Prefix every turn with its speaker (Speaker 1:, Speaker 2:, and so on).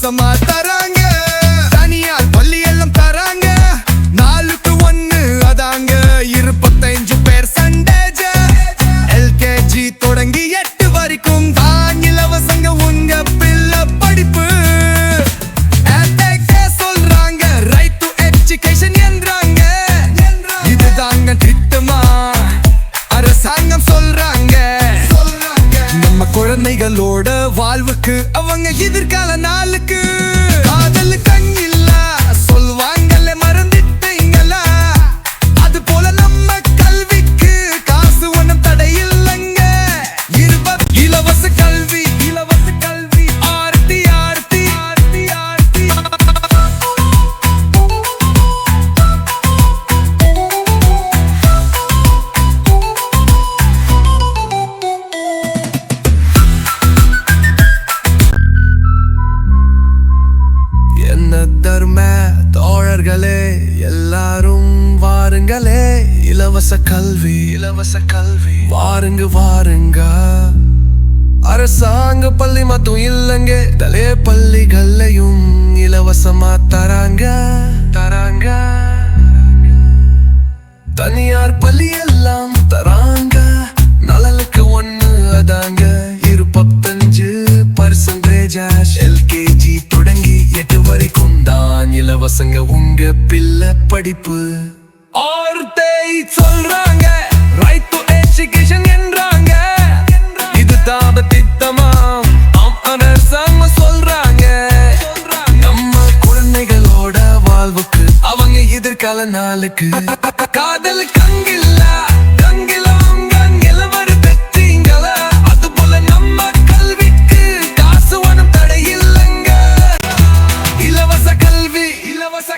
Speaker 1: இலவசமா தராங்க. தனியார் பள்ளி எல்லாம் தராங்க. 4க்கு 1 அதாங்க 25% LKG தொடங்கி 8 வரைக்கும் தான் இலவசங்க உங்க பிள்ளை படிப்பு. சொல்றாங்க ரைட் டு எஜுகேஷன் என்றாங்க. இதுதாங்க திட்டமா அரசாங்கம் சொல்றாங்க. நம்ம குழந்தைகளோட வாழ்வுக்கு அவங்க எதிர்கால நாளுக்கு காதல் கண்ணில்ல சொல்வாங்கல்ல மறந்துட்டீங்களா? அது போல நம்ம கல்விக்கு காசு ஒண்ணும் தடையில்லைங்க. இலவச கல்வி இலவச கல்வி ஆர்த்தி ஆர்த்தி ஆர்த்தி ஆர்த்தி. என்ன தர்ம தோழர்களே எல்லாரும் வாருங்களே. இலவச கல்வி இலவச கல்வி வாருங்க வாருங்க. அரசாங்க பள்ளி மட்டும் இல்லைங்க தலே பள்ளிகள்லையும் இலவசமா தராங்க தராங்க. தனியார் பள்ளி எல்லாம் தராங்க. நலனுக்கு 1 அதாங்க 25% LKG தொடங்கி 8 வரைக்கும் தான் இலவசங்க உங்க பிள்ளை படிப்பு. ஆர்த்தை சொல்றாங்க ரைட் டு எஜுகேஷன் என்றாங்க. இதுதான் திட்டமா அரசாங்கம் சொல்றாங்க. நம்ம குழந்தைகளோட வாழ்வுக்கு அவங்க எதிர்கால நாளுக்கு காதல் கங்கில்ல கங்கில உங்க பெற்றீங்களா? அது போல நம்ம கல்விக்கு காசு ஒண்ணும் தடையில்லைங்க. இலவச கல்வி இலவச